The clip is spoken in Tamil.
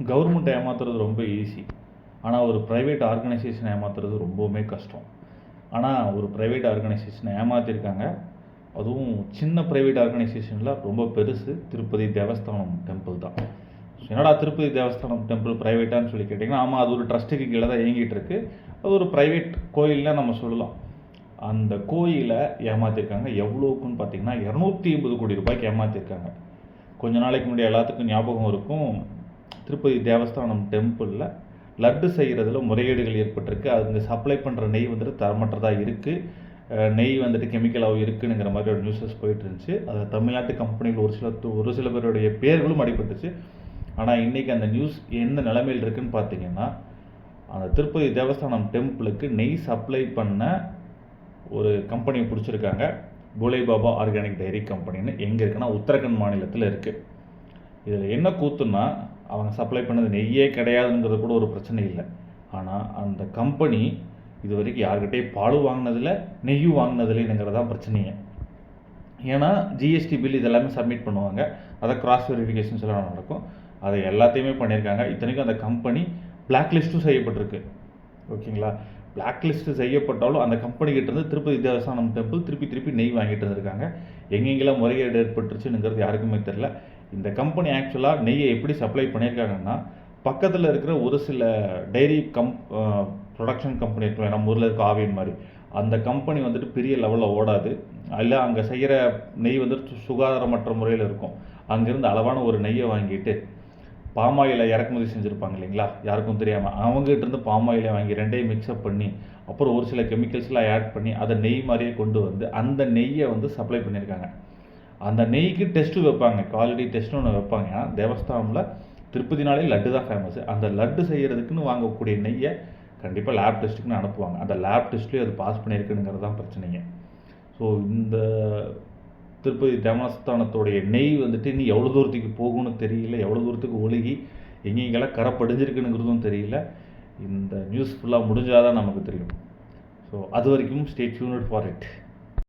கவர்மெண்ட் ஏமாத்துறது ரொம்ப ஈஸி. ஆனால் ஒரு ப்ரைவேட் ஆர்கனைசேஷன் ஏமாத்துறது ரொம்பவுமே கஷ்டம். ஆனால் ஒரு ப்ரைவேட் ஆர்கனைசேஷனை ஏமாற்றிருக்காங்க. அதுவும் சின்ன ப்ரைவேட் ஆர்கனைசேஷனில் ரொம்ப பெருசு திருப்பதி தேவஸ்தானம் டெம்பிள் தான். என்னடா திருப்பதி தேவஸ்தானம் டெம்பிள் ப்ரைவேட்டான்னு சொல்லி கேட்டிங்கன்னா, ஆமாம், அது ஒரு ட்ரஸ்ட்டுக்கு கீழே தான் இயங்கிட்டு இருக்கு. அது ஒரு ப்ரைவேட் கோயில்னு நம்ம சொல்லலாம். அந்த கோயிலை ஏமாற்றிருக்காங்க. எவ்வளோக்குன்னு பார்த்தீங்கன்னா 250 கோடி ரூபாய்க்கு ஏமாற்றிருக்காங்க. கொஞ்ச நாளைக்கு முன்னாடி எல்லாத்துக்கும் ஞாபகம் இருக்கும், திருப்பதி தேவஸ்தானம் டெம்பிளில் லட்டு செய்கிறதுல முறைகேடுகள் ஏற்பட்டிருக்கு. அதுங்க சப்ளை பண்ணுற நெய் வந்துட்டு தரமற்றதாக இருக்குது, நெய் வந்துட்டு கெமிக்கலாகவும் இருக்குதுங்கிற மாதிரி ஒரு நியூஸஸ் போயிட்டு இருந்துச்சு. அதில் தமிழ்நாட்டு கம்பெனிகள் ஒரு சில பேருடைய பேர்களும் அடிபட்டுச்சு. ஆனால் இன்றைக்கி அந்த நியூஸ் என்ன நிலைமையில் இருக்குதுன்னு பார்த்தீங்கன்னா, அந்த திருப்பதி தேவஸ்தானம் டெம்பிளுக்கு நெய் சப்ளை பண்ண ஒரு கம்பெனியை பிடிச்சிருக்காங்க. போலே பாபா ஆர்கானிக் டைரி கம்பெனின்னு. எங்கே இருக்குன்னா உத்தரகண்ட் மாநிலத்தில் இருக்குது. இதில் என்ன கூத்துன்னா, அவங்க சப்ளை பண்ணது நெய்யே கிடையாதுங்கிறது கூட ஒரு பிரச்சனை இல்லை. ஆனால் அந்த கம்பெனி இது வரைக்கும் யார்கிட்டையும் பாலும் வாங்கினதில்லை, நெய்யும் வாங்கினதில்லைங்கிறது தான் பிரச்சனையே. ஏன்னா ஜிஎஸ்டி பில் இதெல்லாமே சப்மிட் பண்ணுவாங்க, அதை கிராஸ் வெரிஃபிகேஷன்ஸ் எல்லாம் நடக்கும். அதை எல்லாத்தையுமே பண்ணியிருக்காங்க. இத்தனைக்கும் அந்த கம்பெனி பிளாக் லிஸ்ட்டும் செய்யப்பட்டிருக்கு. ஓகேங்களா? பிளாக் லிஸ்ட்டு செய்யப்பட்டாலும் அந்த கம்பெனிக்கிட்டேருந்து திருப்பதி தேவஸ்தானம் டெம்பிள் திருப்பி நெய் வாங்கிட்டு இருந்திருக்காங்க. எங்கெங்கெல்லாம் முறைகேடு ஏற்பட்டுருச்சுங்கிறது யாருக்குமே தெரியல. இந்த கம்பெனி ஆக்சுவலாக நெய்யை எப்படி சப்ளை பண்ணியிருக்காங்கன்னா, பக்கத்தில் இருக்கிற ஒரு சில டைரி ப்ரொடக்ஷன் கம்பெனி இருக்கும், நம்ம ஊரில் இருக்க ஆவின் மாதிரி, அந்த கம்பெனி வந்துட்டு பெரிய லெவலில் ஓடாது. இல்லை அங்கே செய்கிற நெய் வந்துட்டு சுகாதாரமற்ற முறையில் இருக்கும். அங்கேருந்து அளவான ஒரு நெய்யை வாங்கிட்டு பாமாயிலை இறக்குமதி செஞ்சுருப்பாங்க இல்லைங்களா, யாருக்கும் தெரியாமல் அவங்ககிட்ட இருந்து பாமாயிலை வாங்கி ரெண்டையும் மிக்ஸ்அப் பண்ணி அப்புறம் ஒரு சில கெமிக்கல்ஸ்லாம் ஆட் பண்ணி அதை நெய் மாதிரியே கொண்டு வந்து அந்த நெய்யை வந்து சப்ளை பண்ணியிருக்காங்க. அந்த நெய்க்கு டெஸ்ட்டு வைப்பாங்க, குவாலிட்டி டெஸ்ட்னு ஒன்று வைப்பாங்க. ஏன்னா தேவஸ்தானமில் திருப்பதினாலே லட்டு தான் ஃபேமஸ். அந்த லட்டு செய்கிறதுக்குன்னு வாங்கக்கூடிய நெய்யை கண்டிப்பாக லேப் டெஸ்ட்டுக்குன்னு அனுப்புவாங்க. அந்த லேப் டெஸ்ட்லேயும் அது பாஸ் பண்ணியிருக்குங்கிறது தான் பிரச்சனைங்க. ஸோ இந்த திருப்பதி தேவஸ்தானத்தோடைய நெய் வந்துட்டு இனி எவ்வளோ தூரத்துக்கு போகும்னு தெரியல, எவ்வளோ தூரத்துக்கு ஒழுகி எங்கெங்கெல்லாம் கரை படிஞ்சிருக்குங்கிறதும் தெரியல. இந்த நியூஸ் ஃபுல்லாக முடிஞ்சால் தான் நமக்கு தெரியும். ஸோ அது வரைக்கும் ஸ்டே டியூன்ட் ஃபார் இட்.